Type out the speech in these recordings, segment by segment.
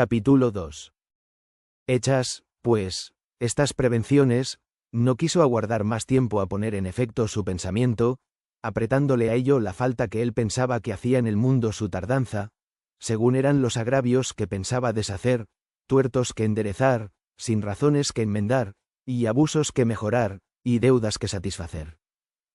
Capítulo 2. Hechas, pues, estas prevenciones, no quiso aguardar más tiempo a poner en efecto su pensamiento, apretándole a ello la falta que él pensaba que hacía en el mundo su tardanza, según eran los agravios que pensaba deshacer, tuertos que enderezar, sin razones que enmendar, y abusos que mejorar, y deudas que satisfacer.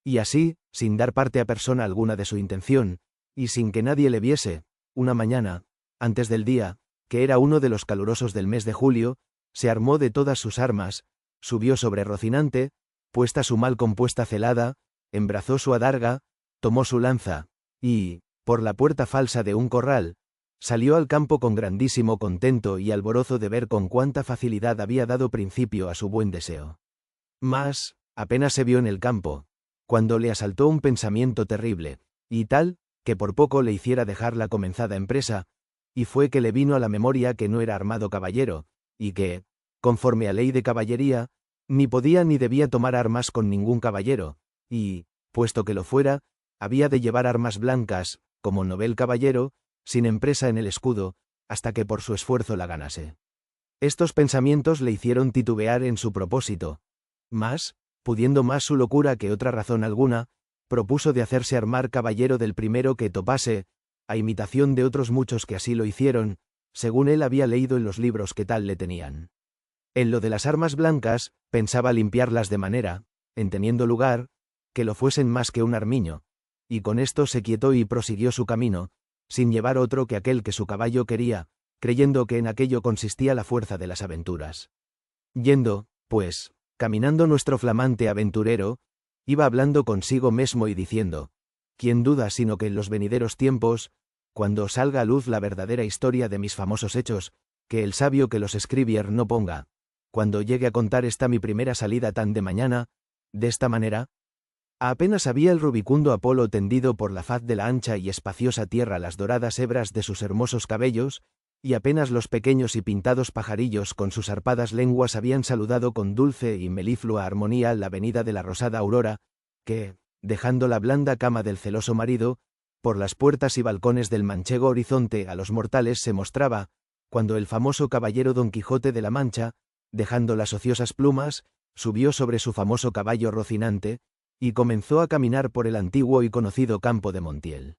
Y así, sin dar parte a persona alguna de su intención, y sin que nadie le viese, una mañana, antes del día, que era uno de los calurosos del mes de julio, se armó de todas sus armas, subió sobre Rocinante, puesta su mal compuesta celada, embrazó su adarga, tomó su lanza, y, por la puerta falsa de un corral, salió al campo con grandísimo contento y alborozo de ver con cuánta facilidad había dado principio a su buen deseo. Mas, apenas se vio en el campo, cuando le asaltó un pensamiento terrible, y tal, que por poco le hiciera dejar la comenzada empresa, y fue que le vino a la memoria que no era armado caballero, y que, conforme a ley de caballería, ni podía ni debía tomar armas con ningún caballero, y, puesto que lo fuera, había de llevar armas blancas, como novel caballero, sin empresa en el escudo, hasta que por su esfuerzo la ganase. Estos pensamientos le hicieron titubear en su propósito, mas, pudiendo más su locura que otra razón alguna, propuso de hacerse armar caballero del primero que topase, a imitación de otros muchos que así lo hicieron, según él había leído en los libros que tal le tenían. En lo de las armas blancas, pensaba limpiarlas de manera, en teniendo lugar, que lo fuesen más que un armiño, y con esto se quietó y prosiguió su camino, sin llevar otro que aquel que su caballo quería, creyendo que en aquello consistía la fuerza de las aventuras. Yendo, pues, caminando nuestro flamante aventurero, iba hablando consigo mesmo y diciendo, ¿quién duda sino que en los venideros tiempos, cuando salga a luz la verdadera historia de mis famosos hechos, que el sabio que los escribier no ponga, cuando llegue a contar esta mi primera salida tan de mañana, de esta manera? Apenas había el rubicundo Apolo tendido por la faz de la ancha y espaciosa tierra las doradas hebras de sus hermosos cabellos, y apenas los pequeños y pintados pajarillos con sus arpadas lenguas habían saludado con dulce y meliflua armonía la venida de la rosada aurora, que, dejando la blanda cama del celoso marido, por las puertas y balcones del manchego horizonte a los mortales se mostraba, cuando el famoso caballero Don Quijote de la Mancha, dejando las ociosas plumas, subió sobre su famoso caballo Rocinante, y comenzó a caminar por el antiguo y conocido campo de Montiel.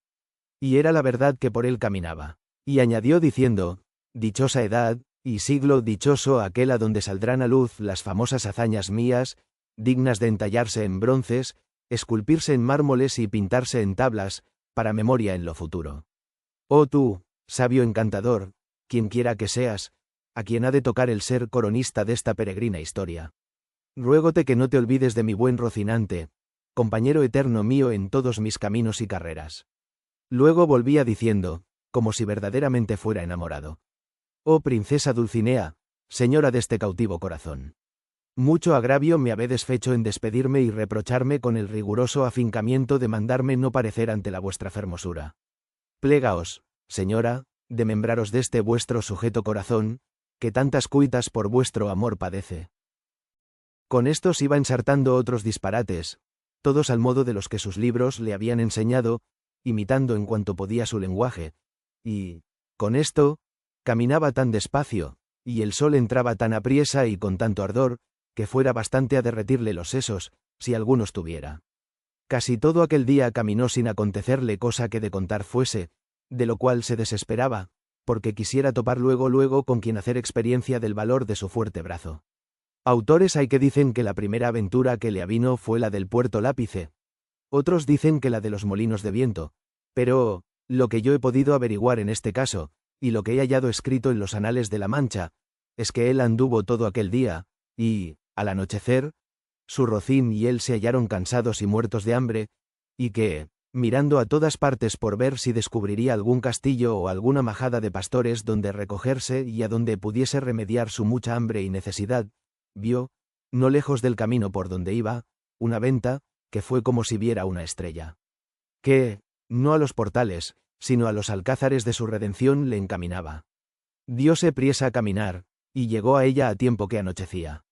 Y era la verdad que por él caminaba. Y añadió diciendo, dichosa edad, y siglo dichoso aquel a donde saldrán a luz las famosas hazañas mías, dignas de entallarse en bronces, esculpirse en mármoles y pintarse en tablas, para memoria en lo futuro. Oh tú, sabio encantador, quien quiera que seas, a quien ha de tocar el ser coronista de esta peregrina historia. Ruégote que no te olvides de mi buen Rocinante, compañero eterno mío en todos mis caminos y carreras. Luego volvía diciendo, como si verdaderamente fuera enamorado. Oh princesa Dulcinea, señora de este cautivo corazón. Mucho agravio me habedes fecho en despedirme y reprocharme con el riguroso afincamiento de mandarme no parecer ante la vuestra fermosura. Plégaos, señora, de membraros de este vuestro sujeto corazón, que tantas cuitas por vuestro amor padece. Con estos iba ensartando otros disparates, todos al modo de los que sus libros le habían enseñado, imitando en cuanto podía su lenguaje, y, con esto, caminaba tan despacio, y el sol entraba tan apriesa y con tanto ardor, que fuera bastante a derretirle los sesos, si algunos tuviera. Casi todo aquel día caminó sin acontecerle cosa que de contar fuese, de lo cual se desesperaba, porque quisiera topar luego con quien hacer experiencia del valor de su fuerte brazo. Autores hay que dicen que la primera aventura que le avino fue la del Puerto Lápice. Otros dicen que la de los molinos de viento, pero, lo que yo he podido averiguar en este caso, y lo que he hallado escrito en los anales de la Mancha, es que él anduvo todo aquel día, y, al anochecer, su Rocín y él se hallaron cansados y muertos de hambre, y que, mirando a todas partes por ver si descubriría algún castillo o alguna majada de pastores donde recogerse y a donde pudiese remediar su mucha hambre y necesidad, vio, no lejos del camino por donde iba, una venta, que fue como si viera una estrella. Que, no a los portales, sino a los alcázares de su redención le encaminaba. Dióse priesa a caminar, y llegó a ella a tiempo que anochecía.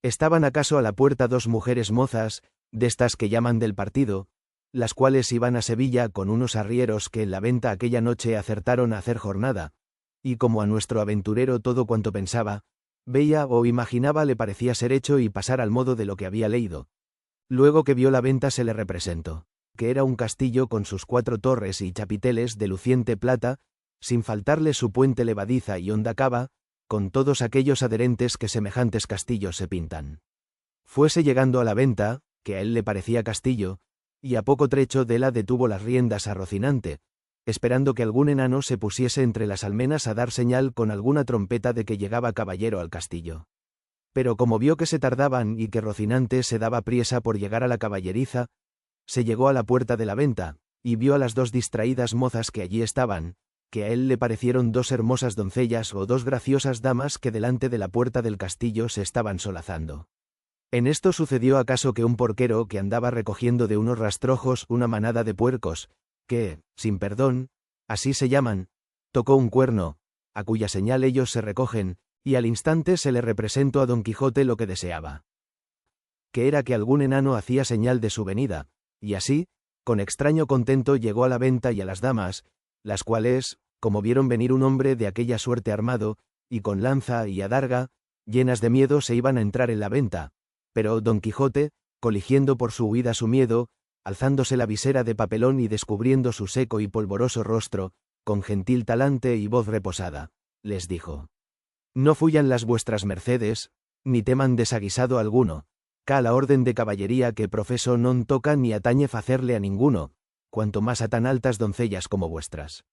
Estaban acaso a la puerta dos mujeres mozas, de estas que llaman del partido, las cuales iban a Sevilla con unos arrieros que en la venta aquella noche acertaron a hacer jornada, y como a nuestro aventurero todo cuanto pensaba, veía o imaginaba le parecía ser hecho y pasar al modo de lo que había leído. Luego que vio la venta se le representó, que era un castillo con sus 4 torres y chapiteles de luciente plata, sin faltarle su puente levadiza y honda cava, con todos aquellos adherentes que semejantes castillos se pintan. Fuese llegando a la venta, que a él le parecía castillo, y a poco trecho de la detuvo las riendas a Rocinante, esperando que algún enano se pusiese entre las almenas a dar señal con alguna trompeta de que llegaba caballero al castillo. Pero como vio que se tardaban y que Rocinante se daba priesa por llegar a la caballeriza, se llegó a la puerta de la venta, y vio a las 2 distraídas mozas que allí estaban, que a él le parecieron 2 hermosas doncellas o 2 graciosas damas que delante de la puerta del castillo se estaban solazando. En esto sucedió acaso que un porquero que andaba recogiendo de unos rastrojos una manada de puercos, que, sin perdón, así se llaman, tocó un cuerno, a cuya señal ellos se recogen, y al instante se le representó a Don Quijote lo que deseaba. Que era que algún enano hacía señal de su venida, y así, con extraño contento llegó a la venta y a las damas, las cuales, como vieron venir un hombre de aquella suerte armado, y con lanza y adarga, llenas de miedo se iban a entrar en la venta, pero Don Quijote, coligiendo por su huida su miedo, alzándose la visera de papelón y descubriendo su seco y polvoroso rostro, con gentil talante y voz reposada, les dijo: «No fuyan las vuestras mercedes, ni teman desaguisado alguno, ca la orden de caballería que profeso non toca ni atañe facerle a ninguno, cuanto más a tan altas doncellas como vuestras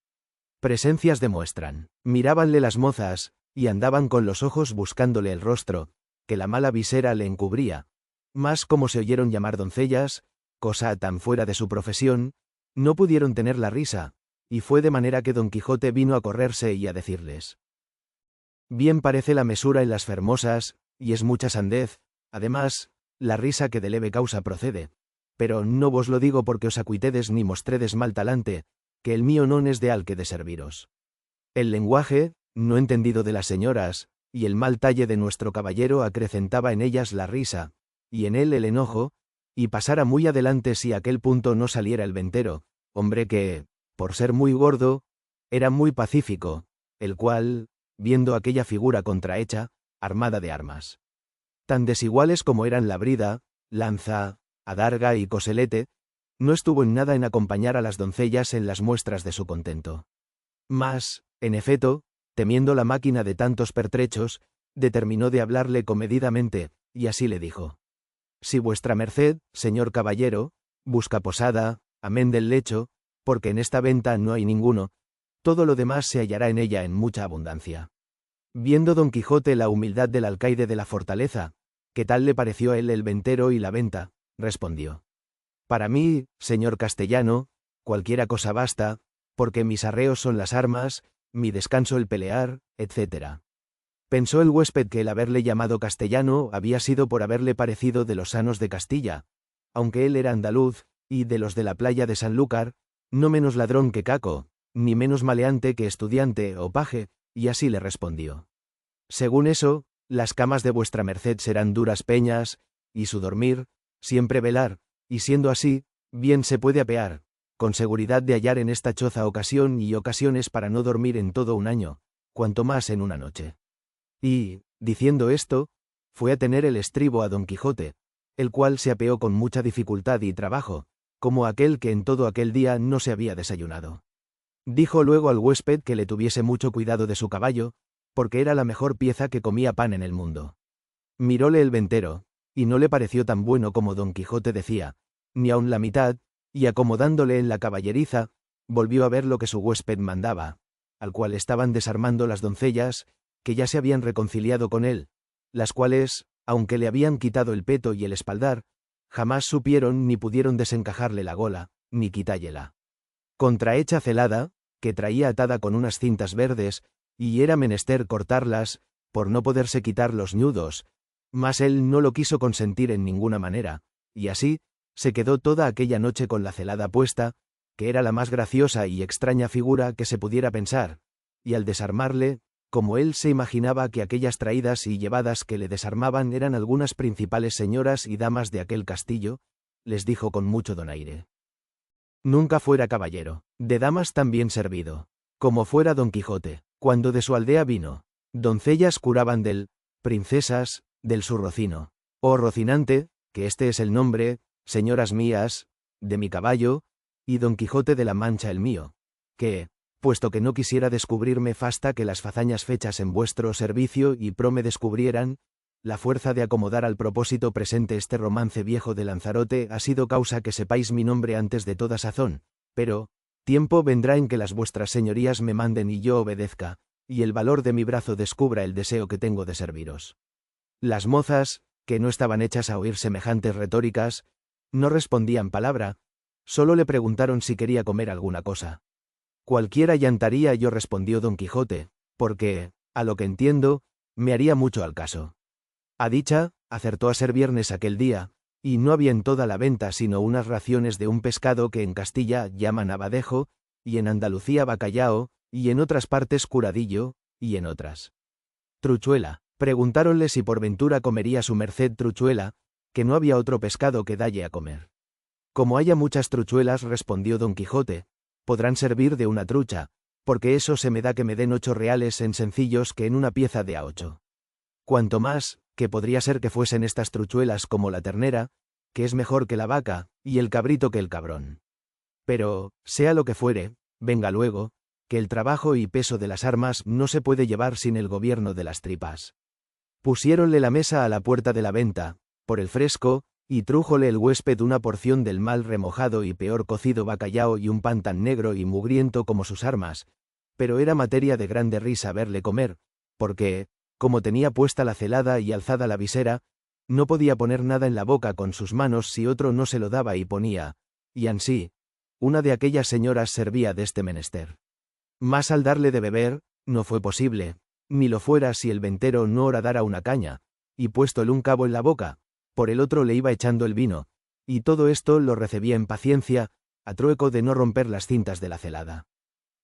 presencias demuestran». Mirábanle las mozas, y andaban con los ojos buscándole el rostro, que la mala visera le encubría, mas como se oyeron llamar doncellas, cosa tan fuera de su profesión, no pudieron tener la risa, y fue de manera que Don Quijote vino a correrse y a decirles: «Bien parece la mesura en las fermosas, y es mucha sandez, además, la risa que de leve causa procede, pero no vos lo digo porque os acuitedes ni mostredes mal talante, que el mío non es de al que de serviros. El lenguaje, no entendido de las señoras, y el mal talle de nuestro caballero acrecentaba en ellas la risa, y en él el enojo, y pasara muy adelante si a aquel punto no saliera el ventero, hombre que, por ser muy gordo, era muy pacífico, el cual, viendo aquella figura contrahecha, armada de armas tan desiguales como eran la brida, lanza, adarga y coselete, no estuvo en nada en acompañar a las doncellas en las muestras de su contento. Mas, en efecto, temiendo la máquina de tantos pertrechos, determinó de hablarle comedidamente, y así le dijo: «Si vuestra merced, señor caballero, busca posada, amén del lecho, porque en esta venta no hay ninguno, todo lo demás se hallará en ella en mucha abundancia». Viendo Don Quijote la humildad del alcaide de la fortaleza, que tal le pareció a él el ventero y la venta, respondió: «Para mí, señor castellano, cualquiera cosa basta, porque mis arreos son las armas, mi descanso el pelear, etc». Pensó el huésped que el haberle llamado castellano había sido por haberle parecido de los sanos de Castilla, aunque él era andaluz, y de los de la playa de Sanlúcar, no menos ladrón que caco, ni menos maleante que estudiante o paje, y así le respondió: «Según eso, las camas de vuestra merced serán duras peñas, y su dormir, siempre velar, y siendo así, bien se puede apear, con seguridad de hallar en esta choza ocasión y ocasiones para no dormir en todo un año, cuanto más en una noche». Y, diciendo esto, fue a tener el estribo a Don Quijote, el cual se apeó con mucha dificultad y trabajo, como aquel que en todo aquel día no se había desayunado. Dijo luego al huésped que le tuviese mucho cuidado de su caballo, porque era la mejor pieza que comía pan en el mundo. Miróle el ventero, y no le pareció tan bueno como Don Quijote decía, ni aun la mitad, y acomodándole en la caballeriza, volvió a ver lo que su huésped mandaba, al cual estaban desarmando las doncellas, que ya se habían reconciliado con él, las cuales, aunque le habían quitado el peto y el espaldar, jamás supieron ni pudieron desencajarle la gola, ni quitállela. Contrahecha celada, que traía atada con unas cintas verdes, y era menester cortarlas, por no poderse quitar los ñudos, mas él no lo quiso consentir en ninguna manera, y así, se quedó toda aquella noche con la celada puesta, que era la más graciosa y extraña figura que se pudiera pensar, y al desarmarle, como él se imaginaba que aquellas traídas y llevadas que le desarmaban eran algunas principales señoras y damas de aquel castillo, les dijo con mucho donaire: «Nunca fuera caballero, de damas tan bien servido, como fuera Don Quijote, Cuando de su aldea vino, doncellas curaban princesas, del su rocino. Oh Rocinante, que este es el nombre, señoras mías, de mi caballo, y Don Quijote de la Mancha el mío, que, puesto que no quisiera descubrirme fasta que las fazañas fechas en vuestro servicio y pro me descubrieran, la fuerza de acomodar al propósito presente este romance viejo de Lanzarote ha sido causa que sepáis mi nombre antes de toda sazón, pero, tiempo vendrá en que las vuestras señorías me manden y yo obedezca, y el valor de mi brazo descubra el deseo que tengo de serviros. Las mozas, que no estaban hechas a oír semejantes retóricas, no respondían palabra, solo le preguntaron si quería comer alguna cosa. Cualquiera llantaría, yo respondió Don Quijote, porque, a lo que entiendo, me haría mucho al caso. A dicha, acertó a ser viernes aquel día, y no había en toda la venta sino unas raciones de un pescado que en Castilla llaman abadejo, y en Andalucía bacallao, y en otras partes curadillo, y en otras truchuela. Preguntáronle si por ventura comería su merced truchuela, que no había otro pescado que dalle a comer. Como haya muchas truchuelas, respondió Don Quijote, podrán servir de una trucha, porque eso se me da que me den 8 reales en sencillos que en una pieza de a 8. Cuanto más, que podría ser que fuesen estas truchuelas como la ternera, que es mejor que la vaca, y el cabrito que el cabrón. Pero, sea lo que fuere, venga luego, que el trabajo y peso de las armas no se puede llevar sin el gobierno de las tripas. Pusiéronle la mesa a la puerta de la venta, por el fresco, y trújole el huésped una porción del mal remojado y peor cocido bacallao y un pan tan negro y mugriento como sus armas, pero era materia de grande risa verle comer, porque, como tenía puesta la celada y alzada la visera, no podía poner nada en la boca con sus manos si otro no se lo daba y ponía, y ansí, una de aquellas señoras servía de este menester. Mas al darle de beber, no fue posible, ni lo fuera si el ventero no horadara una caña, y puesto el un cabo en la boca, por el otro le iba echando el vino, y todo esto lo recebía en paciencia, a trueco de no romper las cintas de la celada.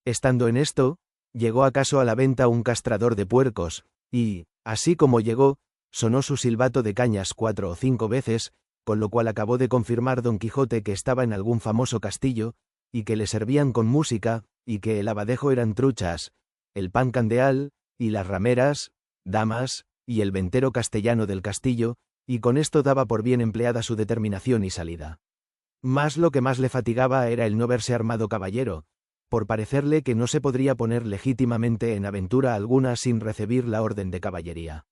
Estando en esto, llegó acaso a la venta un castrador de puercos, y, así como llegó, sonó su silbato de cañas 4 o 5 veces, con lo cual acabó de confirmar Don Quijote que estaba en algún famoso castillo, y que le servían con música, y que el abadejo eran truchas, el pan candeal, y las rameras, damas, y el ventero castellano del castillo, y con esto daba por bien empleada su determinación y salida. Mas lo que más le fatigaba era el no verse armado caballero, por parecerle que no se podría poner legítimamente en aventura alguna sin recibir la orden de caballería.